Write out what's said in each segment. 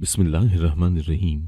बिस्मिल्लाहिर्रहमानिर्रहीम।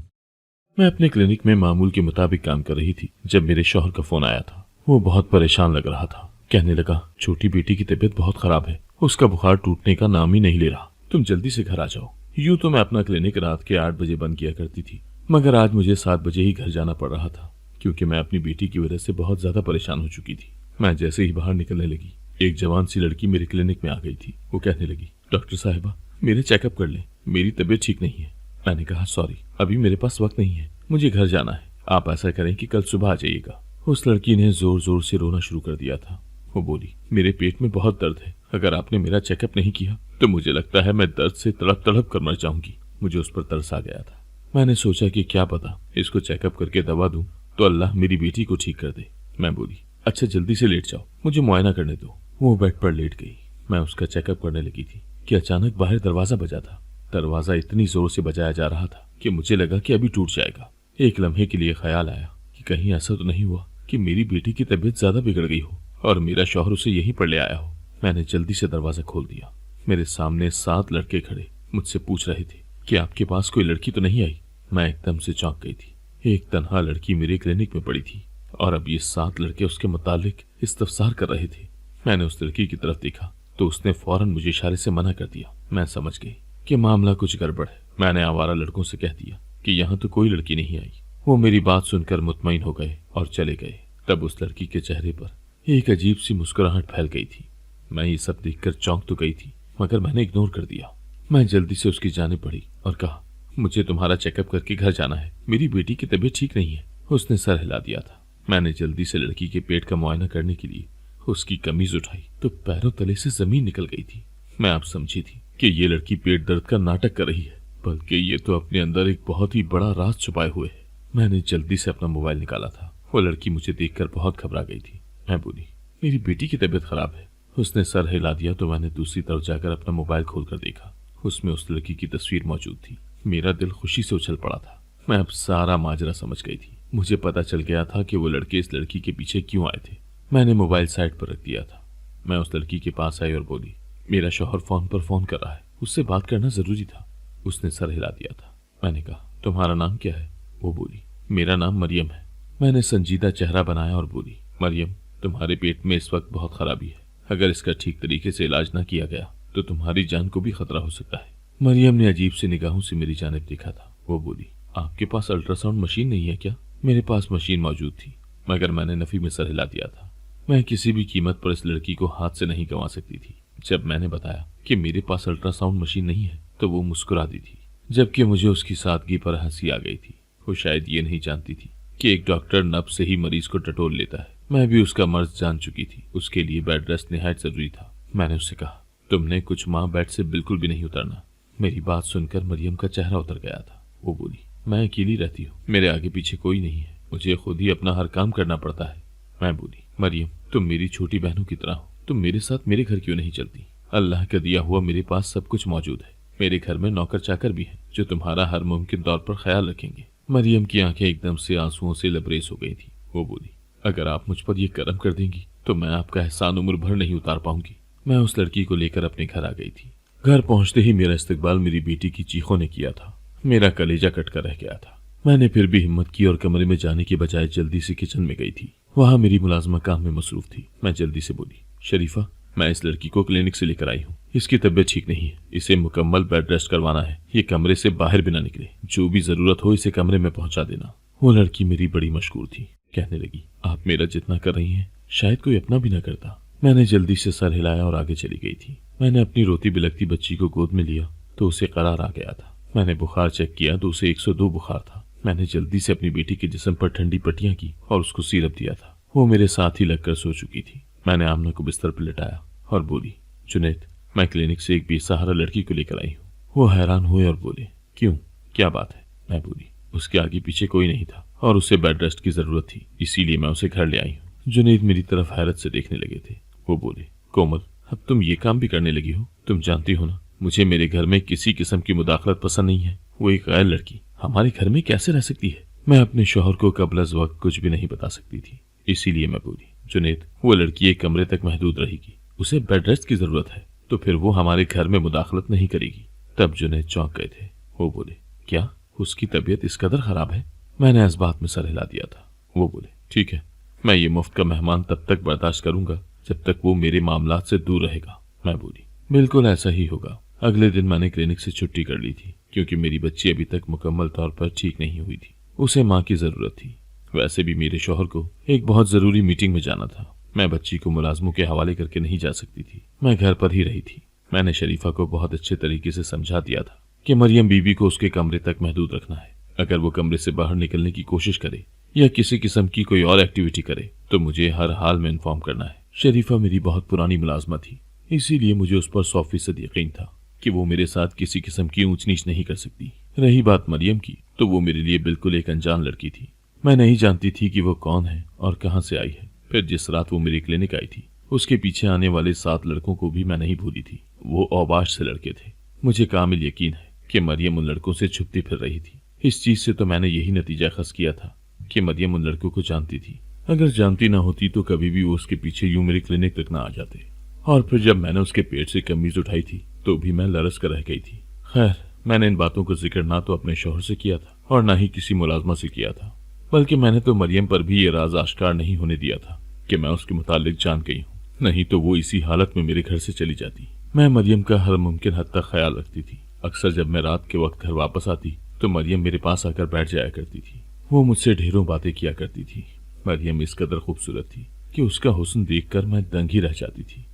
मैं अपने क्लिनिक में मामूल के मुताबिक काम कर रही थी जब मेरे शौहर का फोन आया था। वो बहुत परेशान लग रहा था। कहने लगा, छोटी बेटी की तबीयत बहुत खराब है, उसका बुखार टूटने का नाम ही नहीं ले रहा, तुम जल्दी से घर आ जाओ। यूं तो मैं अपना क्लिनिक रात के 8 बजे बंद किया करती थी, मगर आज मुझे 7 बजे ही घर जाना पड़ रहा था क्योंकि मैं अपनी बेटी की वजह से बहुत ज्यादा परेशान हो चुकी थी। मैं जैसे ही बाहर निकलने लगी, एक जवान सी लड़की मेरे क्लिनिक में आ गई थी। वो कहने लगी, डॉक्टर साहिबा, मेरे चेकअप कर लें, मेरी तबीयत ठीक नहीं है। मैंने कहा, सॉरी, अभी मेरे पास वक्त नहीं है, मुझे घर जाना है, आप ऐसा करें कि कल सुबह आ जाइएगा। उस लड़की ने जोर जोर से रोना शुरू कर दिया था। वो बोली, मेरे पेट में बहुत दर्द है, अगर आपने मेरा चेकअप नहीं किया तो मुझे लगता है मैं दर्द से तड़प तड़प कर मर जाऊंगी। मुझे उस पर तरस आ गया था। मैंने सोचा कि क्या पता इसको चेकअप करके दवा दूं तो अल्लाह मेरी बेटी को ठीक कर दे। मैं बोली, अच्छा जल्दी से लेट जाओ, मुझे मुआयना करने दो। वो बेड पर लेट गई। मैं उसका चेकअप करने लगी थी कि अचानक बाहर दरवाजा बजा था। दरवाजा इतनी जोर से बजाया जा रहा था कि मुझे लगा कि अभी टूट जाएगा। एक लम्हे के लिए ख्याल आया कि कहीं ऐसा तो नहीं हुआ कि मेरी बेटी की तबीयत ज्यादा बिगड़ गई हो और मेरा शौहर उसे यहीं पर ले आया हो। मैंने जल्दी से दरवाजा खोल दिया। मेरे सामने 7 लड़के खड़े मुझसे पूछ रहे थे कि आपके पास कोई लड़की तो नहीं आई। मैं एकदम से चौंक गई थी। एक तन्हा लड़की मेरे क्लिनिक में पड़ी थी और अब ये 7 लड़के उसके मुतालिक इस्तफसार कर रहे थे। मैंने उस लड़की की तरफ देखा तो उसने फौरन मुझे इशारे से मना कर दिया। मैं समझ गई कि मामला कुछ गड़बड़ है। मैंने आवारा लड़कों से कह दिया कि यहाँ तो कोई लड़की नहीं आई। वो मेरी बात सुनकर मुतमईन हो गए और चले गए। तब उस लड़की के चेहरे पर एक अजीब सी मुस्कुराहट फैल गई थी। मैं ये सब देखकर चौंक तो गई थी, मगर मैंने इग्नोर कर दिया। मैं जल्दी से उसकी जाने पड़ी और कहा, मुझे तुम्हारा चेकअप करके घर जाना है, मेरी बेटी की तबीयत ठीक नहीं है। उसने सर हिला दिया था। मैंने जल्दी से लड़की के पेट का मुआयना करने के लिए उसकी कमीज उठाई तो पैरों तले से जमीन निकल गई थी। मैं अब समझी थी कि ये लड़की पेट दर्द का नाटक कर रही है, बल्कि ये तो अपने अंदर एक बहुत ही बड़ा राज छुपाए हुए है। मैंने जल्दी से अपना मोबाइल निकाला था। वो लड़की मुझे देखकर बहुत घबरा गई थी। मैं बोली, मेरी बेटी की तबीयत खराब है। उसने सर हिला दिया तो मैंने दूसरी तरफ जाकर अपना मोबाइल खोलकर देखा। उसमें उस लड़की की तस्वीर मौजूद थी। मेरा दिल खुशी से उछल पड़ा था। मैं अब सारा माजरा समझ गई थी। मुझे पता चल गया था कि वो लड़के इस लड़की के पीछे क्यों आए थे। मैंने मोबाइल साइड पर रख दिया था। मैं उस लड़की के पास आई और बोली, मेरा शौहर फोन पर फोन कर रहा है, उससे बात करना जरूरी था। उसने सर हिला दिया था। मैंने कहा, तुम्हारा नाम क्या है? वो बोली, मेरा नाम मरियम है। मैंने संजीदा चेहरा बनाया और बोली, मरियम, तुम्हारे पेट में इस वक्त बहुत खराबी है, अगर इसका ठीक तरीके से इलाज न किया गया तो तुम्हारी जान को भी खतरा हो सकता है। मरियम ने अजीब सी निगाहों से मेरी जानिब देखा था। वो बोली, आपके पास अल्ट्रासाउंड मशीन नहीं है क्या? मेरे पास मशीन मौजूद थी, मगर मैंने नफी में सर हिला दिया था। मैं किसी भी कीमत पर इस लड़की को हाथ से नहीं गंवा सकती थी। जब मैंने बताया कि मेरे पास अल्ट्रासाउंड मशीन नहीं है तो वो मुस्कुरा दी थी, जबकि मुझे उसकी सादगी पर हंसी आ गई थी। वो शायद ये नहीं जानती थी कि एक डॉक्टर नब्ज से ही मरीज को टटोल लेता है। मैं भी उसका मर्ज जान चुकी थी। उसके लिए बेड रेस्ट निहायत जरूरी था। मैंने उससे कहा, तुमने कुछ माह बेड से बिल्कुल भी नहीं उतरना। मेरी बात सुनकर मरियम का चेहरा उतर गया था। वो बोली, मैं अकेली रहती हूँ, मेरे आगे पीछे कोई नहीं है, मुझे खुद ही अपना हर काम करना पड़ता है। मैं बोली, मरियम, तुम मेरी छोटी बहनों की तरह हो, तुम मेरे साथ मेरे घर क्यों नहीं चलती? अल्लाह का दिया हुआ मेरे पास सब कुछ मौजूद है। मेरे घर में नौकर चाकर भी हैं जो तुम्हारा हर मुमकिन तौर पर ख्याल रखेंगे। मरियम की आंखें एकदम से आंसुओं से लबरेज हो गई थी। वो बोली, अगर आप मुझ पर यह करम कर देंगी तो मैं आपका एहसान उम्र भर नहीं उतार पाऊंगी। मैं उस लड़की को लेकर अपने घर आ गई थी। घर पहुंचते ही मेरा इस्तकबाल मेरी बेटी की चीखों ने किया था। मेरा कलेजा कटकर रह गया था। मैंने फिर भी हिम्मत की और कमरे में जाने की बजाय जल्दी से किचन में गई थी। वहां मेरी मुलाजमा काम में मसरूफ थी। मैं जल्दी से बोली, शरीफा, मैं इस लड़की को क्लिनिक से लेकर आई हूँ, इसकी तबीयत ठीक नहीं है, इसे मुकम्मल बेड रेस्ट करवाना है, ये कमरे से बाहर भी ना निकले, जो भी जरूरत हो इसे कमरे में पहुंचा देना। वो लड़की मेरी बड़ी मशहूर थी। कहने लगी, आप मेरा जितना कर रही हैं शायद कोई अपना भी ना करता। मैंने जल्दी से सर हिलाया और आगे चली गई थी। मैंने अपनी रोती बिलखती बच्ची को गोद में लिया तो उसे करार आ गया था। मैंने बुखार चेक किया तो उसे 102 बुखार था। मैंने जल्दी से अपनी बेटी के जिस्म पर ठंडी पट्टियां की और उसको सिरप दिया था। वो मेरे साथ ही लगकर सो चुकी थी। मैंने आमना को बिस्तर पर लिटाया और बोली, जुनैद, मैं क्लिनिक से एक बेसहारा लड़की को लेकर आई हूँ। वो हैरान हुए और बोले, क्यों, क्या बात है? मैं बोली, उसके आगे पीछे कोई नहीं था और उसे बेड रेस्ट की जरूरत थी, इसीलिए मैं उसे घर ले आई हूँ। जुनैद मेरी तरफ हैरत से देखने लगे थे। वो बोले, कोमल, अब तुम ये काम भी करने लगी हो? तुम जानती हो ना, मुझे मेरे घर में किसी किस्म की मुदाखलत पसंद नहीं है। वो एक गैर लड़की हमारे घर में कैसे रह सकती है? मैं अपने शौहर को कबल अज़ वक्त कुछ भी नहीं बता सकती थी, इसीलिए मैं बोली, जुनैद, वो लड़की एक कमरे तक महदूद रहेगी, उसे बेड रेस्ट की जरूरत है, तो फिर वो हमारे घर में मुदाखलत नहीं करेगी। तब जुनैद चौंक गए थे। वो बोले, क्या उसकी तबीयत इस कदर खराब है? मैंने इस बात में सर हिला दिया था। वो बोले, ठीक है, मैं ये मुफ्त का मेहमान तब तक बर्दाश्त करूंगा जब तक वो मेरे मामलात से दूर रहेगा। मैं बोली, बिल्कुल ऐसा ही होगा। अगले दिन मैंने क्लिनिक से छुट्टी कर ली थी क्योंकि मेरी बच्ची अभी तक मुकम्मल तौर पर ठीक नहीं हुई थी। उसे माँ की जरूरत थी। वैसे भी मेरे शौहर को एक बहुत जरूरी मीटिंग में जाना था। मैं बच्ची को मुलाजमों के हवाले करके नहीं जा सकती थी। मैं घर पर ही रही थी। मैंने शरीफा को बहुत अच्छे तरीके से समझा दिया था कि मरियम बीबी को उसके कमरे तक महदूद रखना है। अगर वो कमरे से बाहर निकलने की कोशिश करे या किसी किस्म की कोई और एक्टिविटी करे तो मुझे हर हाल में इन्फॉर्म करना है। शरीफा मेरी बहुत पुरानी मुलाजमा थी, इसीलिए मुझे उस पर 100% यकीन था कि वो मेरे साथ किसी किस्म की ऊंच नीच नहीं कर सकती। रही बात मरियम की, तो वो मेरे लिए बिल्कुल एक अनजान लड़की थी। मैं नहीं जानती थी कि वो कौन है और कहाँ से आई है। फिर जिस रात वो मेरी क्लिनिक आई थी, उसके पीछे आने वाले 7 लड़कों को भी मैं नहीं भूली थी। वो औबाश से लड़के थे। मुझे कामिल यकीन है कि मरियम उन लड़कों से छुपती फिर रही थी। इस चीज से तो मैंने यही नतीजा खस किया था कि मरियम उन लड़कों को जानती थी। अगर जानती ना होती तो कभी भी वो उसके पीछे यूं मेरी क्लिनिक तक ना आ जाते। और फिर जब मैंने उसके पेट से कमीज उठाई थी तो भी मैं लरस कर रह गई थी। खैर, मैंने इन बातों का जिक्र ना तो अपने शौहर से किया था और ना ही किसी मुलाजमा से किया था, बल्कि मैंने तो मरियम पर भी ये राज आश्कार नहीं होने दिया था कि मैं उसके मुतालिक जान गई हूँ। नहीं तो वो इसी हालत में मेरे घर से चली जाती। मैं मरियम का हर मुमकिन हद तक ख्याल रखती थी। अक्सर जब मैं रात के वक्त घर वापस आती तो मरियम मेरे पास आकर बैठ जाया करती थी। वो मुझसे ढेरों बातें किया करती थी। मरियम इस कदर खूबसूरत थी कि उसका हुस्न देखकर मैं दंग ही रह जाती थी।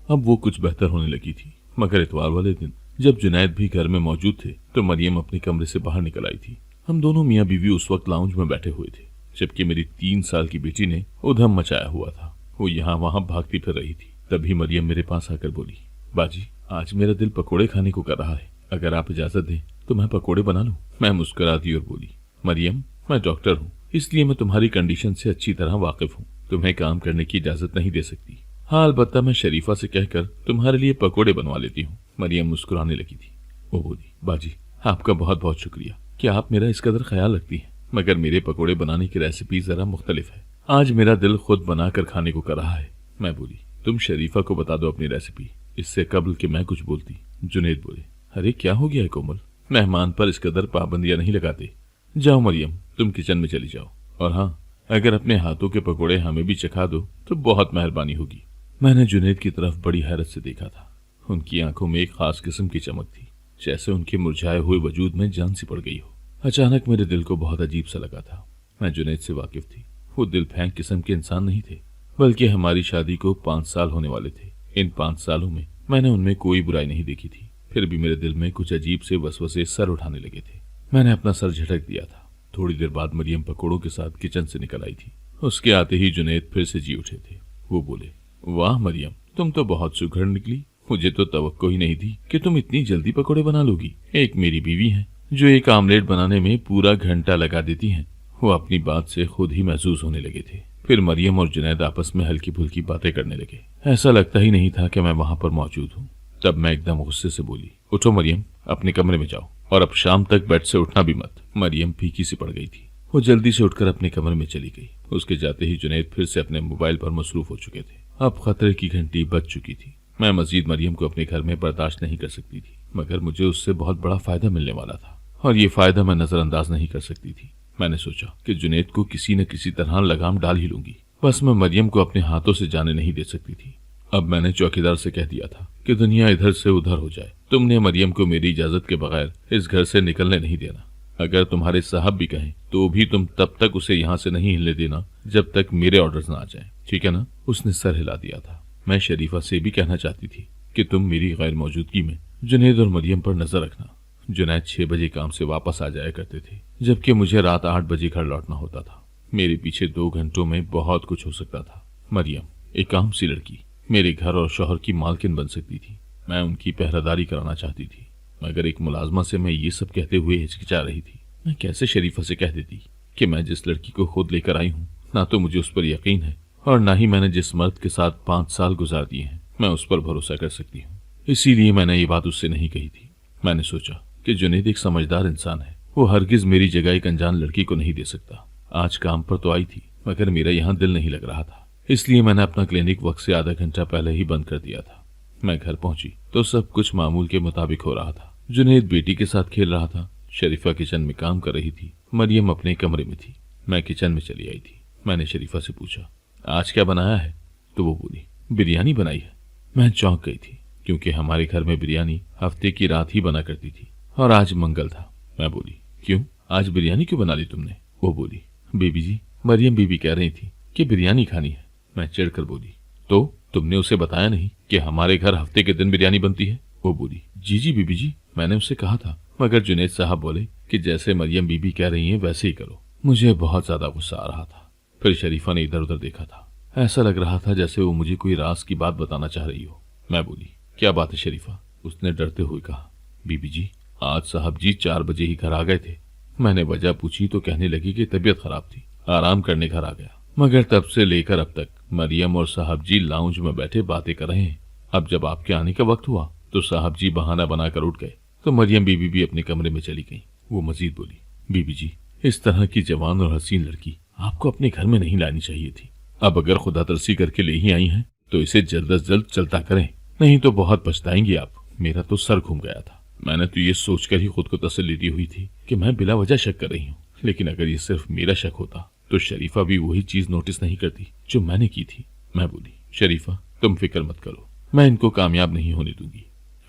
अब वो कुछ बेहतर होने लगी थी, मगर इतवार वाले दिन जब जुनैद भी घर में मौजूद थे तो मरियम अपने कमरे से बाहर निकल आई थी। हम दोनों मियाँ बीवी उस वक्त लाउंज में बैठे हुए थे, जबकि मेरी 3 साल की बेटी ने उधम मचाया हुआ था। वो यहाँ वहाँ भागती फिर रही थी। तभी मरियम मेरे पास आकर बोली, बाजी, आज मेरा दिल पकोड़े खाने को कर रहा है। अगर आप इजाजत दें तो मैं पकोड़े बना लूं। मैं मुस्कुरा दी और बोली, मरियम, मैं डॉक्टर हूँ, इसलिए मैं तुम्हारी कंडीशन से अच्छी तरह वाकिफ हूँ। तुम्हें काम करने की इजाजत नहीं दे सकती। हाँ, अलबत्ता मैं शरीफा से कहकर तुम्हारे लिए पकोड़े बनवा लेती हूँ। मरियम मुस्कुराने लगी थी। वो बोली, बाजी, आपका बहुत बहुत शुक्रिया कि आप मेरा इस कदर ख्याल रखती हैं, मगर मेरे पकोड़े बनाने की रेसिपी जरा मुख्तलिफ है। आज मेरा दिल खुद बनाकर खाने को कर रहा है। मैं बोली, तुम शरीफा को बता दो अपनी रेसिपी, इससे कबल कि मैं कुछ बोलती। जुनैद बोले, अरे क्या हो गया है कोमल, मेहमान पर इस कदर पाबंदियां नहीं लगाते। जाओ मरियम, तुम किचन में चली जाओ, और हाँ, अगर अपने हाथों के पकोड़े हमें भी चखा दो तो बहुत मेहरबानी होगी। मैंने जुनैद की तरफ बड़ी हैरत से देखा था। उनकी आंखों में एक खास किस्म की चमक थी, जैसे उनके मुरझाए हुए वजूद में जान सी पड़ गई हो। अचानक मेरे दिल को बहुत अजीब सा लगा था। मैं जुनैद से वाकिफ थी। वो दिल फेंक किस्म के इंसान नहीं थे, बल्कि हमारी शादी को 5 साल होने वाले थे। इन 5 सालों में मैंने उनमें कोई बुराई नहीं देखी थी। फिर भी मेरे दिल में कुछ अजीब से वसवसे सर उठाने लगे थे। मैंने अपना सर झटक दिया था। थोड़ी देर बाद मरियम पकोड़ों के साथ किचन से निकल आई थी। उसके आते ही जुनैद फिर से जी उठे थे। वो बोले, वाह मरियम, तुम तो बहुत सुघड़ निकली। मुझे तो तवक्को ही नहीं थी कि तुम इतनी जल्दी पकोड़े बना लोगी। एक मेरी बीवी है जो एक आमलेट बनाने में पूरा घंटा लगा देती है। वो अपनी बात से खुद ही महसूस होने लगे थे। फिर मरियम और जुनैद आपस में हल्की फुल्की बातें करने लगे। ऐसा लगता ही नहीं था कि मैं वहां पर मौजूद हूँ। तब मैं एकदम गुस्से से बोली, उठो मरियम, अपने कमरे में जाओ, और अब शाम तक बेड से उठना भी मत। मरियम फीकी सी पड़ गई थी। वो जल्दी से उठकर अपने कमरे में चली गई। उसके जाते ही जुनैद फिर से अपने मोबाइल पर मसरूफ हो चुके थे। अब खतरे की घंटी बज चुकी थी। मैं मजीद मरियम को अपने घर में बर्दाश्त नहीं कर सकती थी, मगर मुझे उससे बहुत बड़ा फायदा मिलने वाला था, और ये फायदा मैं नजरअंदाज नहीं कर सकती थी। मैंने सोचा कि जुनैद को किसी न किसी तरह लगाम डाल ही लूंगी। बस मैं मरियम को अपने हाथों से जाने नहीं दे सकती थी। अब मैंने चौकीदार से कह दिया था कि दुनिया इधर से उधर हो जाए, तुमने मरियम को मेरी इजाजत के बगैर इस घर से निकलने नहीं देना। अगर तुम्हारे साहब भी कहें तो भी तुम तब तक उसे यहाँ से नहीं हिलने देना जब तक मेरे ऑर्डर्स ना आ जाएं, ठीक है ना? उसने सर हिला दिया था। मैं शरीफा से भी कहना चाहती थी कि तुम मेरी गैर मौजूदगी में जुनैद और मरियम पर नजर रखना। जुनैद 6 बजे काम से वापस आ जाया करते थे, जबकि मुझे रात 8 बजे घर लौटना होता था। मेरे पीछे 2 घंटों में बहुत कुछ हो सकता था। मरियम एक आम सी लड़की मेरे घर और शौहर की मालकिन बन सकती थी। मैं उनकी पहरेदारी कराना चाहती थी, मगर एक मुलाजमा से मैं ये सब कहते हुए हिचकिचा रही थी। मैं कैसे शरीफा से कह देती कि मैं जिस लड़की को खुद लेकर आई हूँ, ना तो मुझे उस पर यकीन है और ना ही मैंने जिस मर्द के साथ 5 साल गुजार दिए हैं मैं उस पर भरोसा कर सकती हूँ। इसीलिए मैंने ये बात उससे नहीं कही थी। मैंने सोचा कि जुनैद एक समझदार इंसान है, वो हरगिज मेरी जगह एक अनजान लड़की को नहीं दे सकता। आज काम पर तो आई थी, मगर मेरा यहाँ दिल नहीं लग रहा था, इसलिए मैंने अपना क्लिनिक वक्त से आधा घंटा पहले ही बंद कर दिया था। मैं घर पहुंची तो सब कुछ मामूल के मुताबिक हो रहा था। जुनैद बेटी के साथ खेल रहा था, शरीफा किचन में काम कर रही थी, मरियम अपने कमरे में थी। मैं किचन में चली आई थी। मैंने शरीफा से पूछा, आज क्या बनाया है? तो वो बोली, बिरयानी बनाई है। मैं चौंक गई थी, क्योंकि हमारे घर में बिरयानी हफ्ते की रात ही बना करती थी और आज मंगल था। मैं बोली, क्यों, आज बिरयानी क्यों बना ली तुमने? वो बोली, बीबी जी, मरियम बीबी कह रही थी कि बिरयानी खानी है। मैं चिढ़कर बोली, तो तुमने उसे बताया नहीं कि हमारे घर हफ्ते के दिन बिरयानी बनती है? वो बोली, जी जी बीबी जी, मैंने उसे कहा था, मगर जुनेद साहब बोले कि जैसे मरियम बीबी कह रही हैं वैसे ही करो। मुझे बहुत ज्यादा गुस्सा आ रहा था। फिर शरीफा ने इधर उधर देखा था। ऐसा लग रहा था जैसे वो मुझे कोई राज की बात बताना चाह रही हो। मैं बोली, क्या बात है शरीफा? उसने डरते हुए कहा, बीबी जी, आज साहब जी 4 बजे ही घर आ गए थे। मैंने वजह पूछी तो कहने लगी कि तबीयत खराब थी, आराम करने घर आ गया। मगर तब से लेकर अब तक मरियम और साहब जी लाउंज में बैठे बातें कर रहे हैं। अब जब आपके आने का वक्त हुआ तो साहब जी बहाना बनाकर उठ गए, तो मरियम बीबी भी अपने कमरे में चली गई। वो मजीद बोली, बीबी जी, इस तरह की जवान और हसीन लड़की आपको अपने घर में नहीं लानी चाहिए थी। अब अगर खुदा तरसी करके ले ही आई हैं तो इसे जल्द अज जल्द चलता करें, नहीं तो बहुत पछताएंगी आप। मेरा तो सर घूम गया था। मैंने तो ये सोचकर ही खुद को तसल्ली दी हुई थी कि मैं बिला वजह शक कर रही हूँ, लेकिन अगर ये सिर्फ मेरा शक होता तो शरीफा भी वही चीज नोटिस नहीं करती जो मैंने की थी। मैं बोली, शरीफा, तुम फिक्र मत करो, मैं इनको कामयाब नहीं होने दूंगी।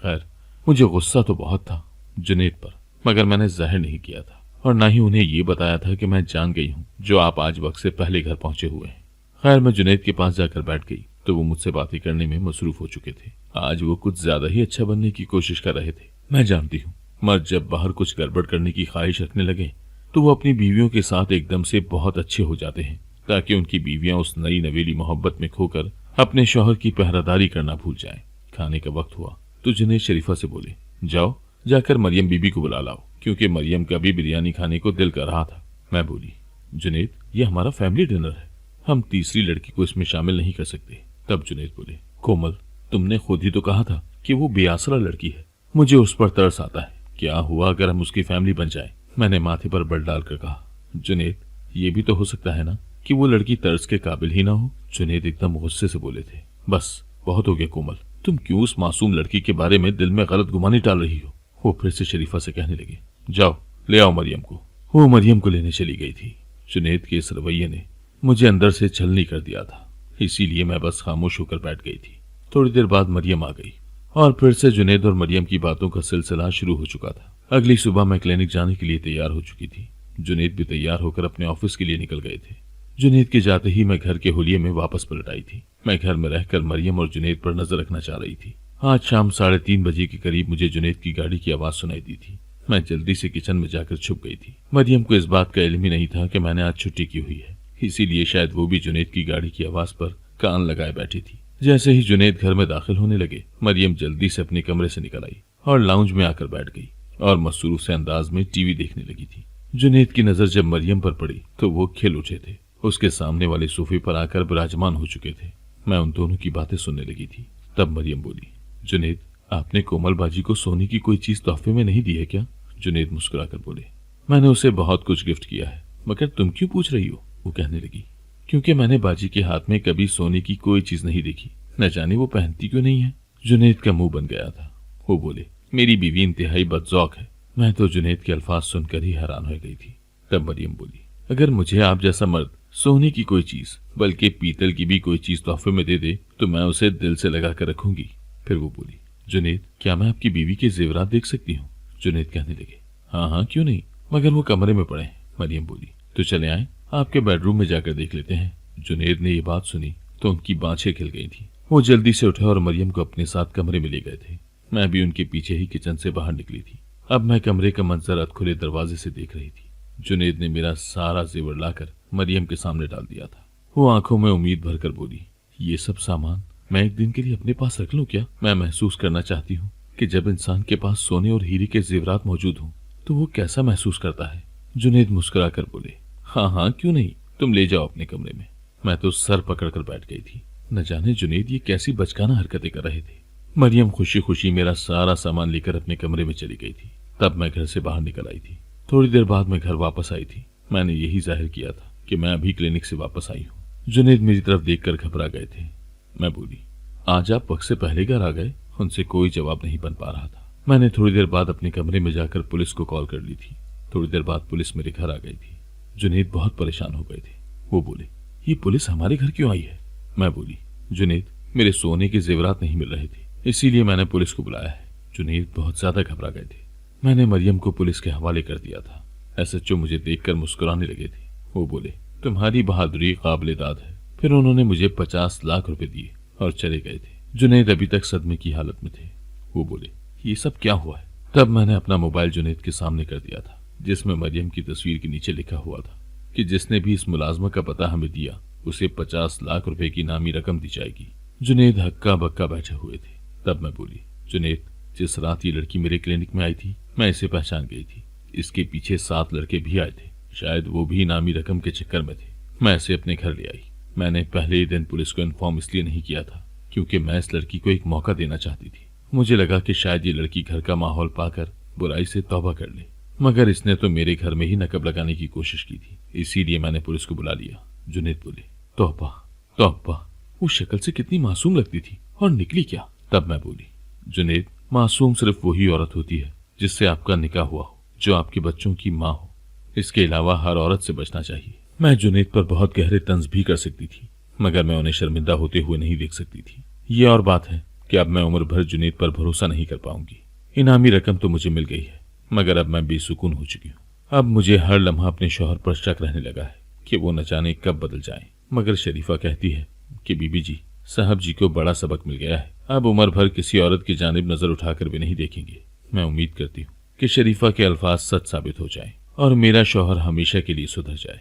खैर, मुझे गुस्सा तो बहुत था जुनेद पर, मगर मैंने जाहिर नहीं किया था और ना ही उन्हें ये बताया था कि मैं जान गई हूँ जो आप आज वक्त से पहले घर पहुंचे हुए हैं। खैर, मैं जुनेद के पास जाकर बैठ गई तो वो मुझसे बातें करने में मसरूफ हो चुके थे। आज वो कुछ ज्यादा ही अच्छा बनने की कोशिश कर रहे थे। मैं जानती हूँ, मर्द जब बाहर कुछ गड़बड़ करने की ख्वाहिश रखने लगे तो वो अपनी बीवियों के साथ एकदम से बहुत अच्छे हो जाते हैं, ताकि उनकी बीवियां उस नई नवेली मोहब्बत में खोकर अपने शौहर की पहरादारी करना भूल जाएं। खाने का वक्त हुआ तो जुनेद शरीफा से बोले, जाओ जाकर मरियम बीबी को बुला लाओ, क्योंकि मरियम का भी बिरयानी खाने को दिल कर रहा था। मैं बोली, जुनेद, ये हमारा फैमिली डिनर है, हम तीसरी लड़की को इसमें शामिल नहीं कर सकते। तब जुनेद बोले, कोमल, तुमने खुद ही तो कहा था कि वो बेआसरा लड़की है। मुझे उस पर तरस आता है। क्या हुआ अगर हम उसकी फैमिली बन जाए? मैंने माथे पर बल डालकर कहा, जुनेद, ये भी तो हो सकता है ना कि वो लड़की तरस के काबिल ही ना हो। जुनेद एकदम गुस्से से बोले थे, बस बहुत हो गया कोमल, तुम क्यों उस मासूम लड़की के बारे में दिल में गलत गुमानी डाल रही हो? वो फिर से शरीफा से कहने लगे, जाओ ले आओ मरियम को। वो मरियम को लेने चली गई थी। जुनेद के इस रवैये ने मुझे अंदर से छलनी कर दिया था, इसीलिए मैं बस खामोश होकर बैठ गई थी। थोड़ी देर बाद मरियम आ गई और फिर से जुनेद और मरियम की बातों का सिलसिला शुरू हो चुका था। अगली सुबह मैं क्लिनिक जाने के लिए तैयार हो चुकी थी। जुनेद भी तैयार होकर अपने ऑफिस के लिए निकल गए थे। जुनेद के जाते ही मैं घर के हुलिये में वापस पलट आई थी। मैं घर में रहकर मरियम और जुनेद पर नजर रखना चाह रही थी। आज शाम 3:30 बजे के करीब मुझे जुनेद की गाड़ी की आवाज सुनाई दी थी। मैं जल्दी से किचन में जाकर छुप गई थी। मरियम को इस बात का इल्म ही नहीं था कि मैंने आज छुट्टी की हुई है, इसीलिए शायद वो भी जुनेद की गाड़ी की आवाज पर कान लगाए बैठी थी। जैसे ही जुनेद घर में दाखिल होने लगे, मरियम जल्दी से अपने कमरे से निकल आई और लाउंज में आकर बैठ गई और मसरूफ से अंदाज में टीवी देखने लगी थी। जुनेद की नजर जब मरियम पर पड़ी तो वो खिल उठे थे। उसके सामने वाले सोफे पर आकर विराजमान हो चुके थे। मैं उन दोनों की बातें सुनने लगी थी। तब मरियम बोली, जुनेद, आपने कोमल बाजी को सोने की कोई चीज तोहफे में नहीं दी है क्या? जुनेद मुस्कुराकर बोले, मैंने उसे बहुत कुछ गिफ्ट किया है, मगर तुम क्यों पूछ रही हो? वो कहने लगी, क्योंकि मैंने बाजी के हाथ में कभी सोने की कोई चीज नहीं देखी, न जाने वो पहनती क्यों नहीं है। जुनेद का मुंह बन गया था। वो बोले, मेरी बीवी इंतहाई बदजौक है। मैं तो जुनेद के अल्फाज सुनकर ही हैरान हो गई थी। तब मरियम बोली, अगर मुझे आप जैसा मर्द सोने की कोई चीज बल्कि पीतल की भी कोई चीज तोहफे में दे दे तो मैं उसे दिल से लगा कर रखूंगी। फिर वो बोली, जुनेद, क्या मैं आपकी बीवी के जेवरात देख सकती हूँ? जुनेद कहने लगे, हाँ हाँ क्यों नहीं, मगर वो कमरे में पड़े हैं। मरियम बोली, तो चले आए, आपके बेडरूम में जाकर देख लेते हैं। जुनेद ने ये बात सुनी तो उनकी बाँछें खिल गई थी। वो जल्दी से उठे और मरियम को अपने साथ कमरे में ले गए थे। मैं भी उनके पीछे ही किचन से बाहर निकली थी। अब मैं कमरे का मंजर खुले दरवाजे से देख रही थी। जुनेद ने मेरा सारा जेवर लाकर मरियम के सामने डाल दिया था। वो आंखों में उम्मीद भरकर बोली, ये सब सामान मैं एक दिन के लिए अपने पास रख लूं क्या? मैं महसूस करना चाहती हूँ कि जब इंसान के पास सोने और हीरे के जेवरात मौजूद हों तो वो कैसा महसूस करता है। जुनेद मुस्कुरा कर बोले, हाँ हाँ क्यों नहीं, तुम ले जाओ अपने कमरे में। मैं तो सर पकड़कर बैठ गई थी। न जाने जुनेद ये कैसी बचकाना हरकतें कर रहे थे। मरियम खुशी खुशी मेरा सारा सामान लेकर अपने कमरे में चली गई थी। तब मैं घर से बाहर निकल आई थी। थोड़ी देर बाद मैं घर वापस आई थी। मैंने यही जाहिर किया था कि मैं अभी क्लिनिक से वापस आई हूँ। जुनेद मेरी तरफ देखकर घबरा गए थे। मैं बोली, आज आप वक्त से पहले घर आ गए? उनसे कोई जवाब नहीं बन पा रहा था। मैंने थोड़ी देर बाद अपने कमरे में जाकर पुलिस को कॉल कर ली थी। थोड़ी देर बाद पुलिस मेरे घर आ गई थी। जुनेद बहुत परेशान हो गए थे। वो बोले, ये पुलिस हमारे घर क्यों आई है? मैं बोली, जुनेद, मेरे सोने के जेवरात नहीं मिल रहे थे, इसीलिए मैंने पुलिस को बुलाया है। जुनेद बहुत ज्यादा घबरा गए थे। मैंने मरियम को पुलिस के हवाले कर दिया था। एसएचओ मुझे देखकर मुस्कुराने लगे थे। वो बोले, तुम्हारी बहादुरी काबिले दाद है। फिर उन्होंने मुझे 50 लाख रुपए दिए और चले गए थे। जुनेद अभी तक सदमे की हालत में थे। वो बोले, ये सब क्या हुआ है? तब मैंने अपना मोबाइल जुनेद के सामने कर दिया था, जिसमें मरियम की तस्वीर के नीचे लिखा हुआ था कि जिसने भी इस मुलाजमा का पता हमें दिया उसे 50 लाख रुपए की इनामी रकम दी जाएगी। जुनेद हक्का बक्का बैठे हुए थे। तब मैं बोली, जुनेद, जिस रात ये लड़की मेरे क्लिनिक में आई थी, मैं इसे पहचान गई थी। इसके पीछे 7 लड़के भी आए थे, शायद वो भी इनामी रकम के चक्कर में थे। मैं इसे अपने घर ले आई। मैंने पहले ही दिन पुलिस को इन्फॉर्म इसलिए नहीं किया था क्योंकि मैं इस लड़की को एक मौका देना चाहती थी। मुझे लगा कि शायद ये लड़की घर का माहौल पाकर बुराई से तौबा कर ले, मगर इसने तो मेरे घर में ही नकब लगाने की कोशिश की थी, इसीलिए मैंने पुलिस को बुला लिया। जुनेद बोले, तौबा तौबा, वो शक्ल से कितनी मासूम लगती थी और निकली क्या? तब मैं बोली, जुनेद, मासूम सिर्फ वही औरत होती है जिससे आपका निकाह हुआ हो, जो आपके बच्चों की माँ हो। इसके अलावा हर औरत से बचना चाहिए। मैं जुनेद पर बहुत गहरे तंज भी कर सकती थी, मगर मैं उन्हें शर्मिंदा होते हुए नहीं देख सकती थी। ये और बात है कि अब मैं उम्र भर जुनेद पर भरोसा नहीं कर पाऊंगी। इनामी रकम तो मुझे मिल गई है, मगर अब मैं बेसुकून हो चुकी हूँ। अब मुझे हर लम्हा अपने शौहर पर शक रहने लगा है कि वो न जाने कब बदल जाए। मगर शरीफा कहती है कि बीबी जी, साहब जी को बड़ा सबक मिल गया है, अब उम्र भर किसी औरत की जानिब नजर उठाकर भी नहीं देखेंगे। मैं उम्मीद करती हूँ कि शरीफा के अल्फाज सच साबित हो जाए और मेरा शौहर हमेशा के लिए सुधर जाए।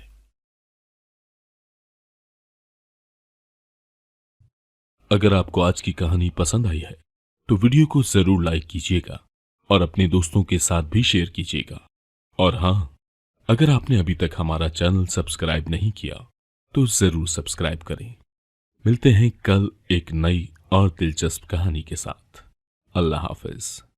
अगर आपको आज की कहानी पसंद आई है तो वीडियो को जरूर लाइक कीजिएगा और अपने दोस्तों के साथ भी शेयर कीजिएगा। और हाँ, अगर आपने अभी तक हमारा चैनल सब्सक्राइब नहीं किया तो जरूर सब्सक्राइब करें। मिलते हैं कल एक नई और दिलचस्प कहानी के साथ। अल्लाह हाफिज।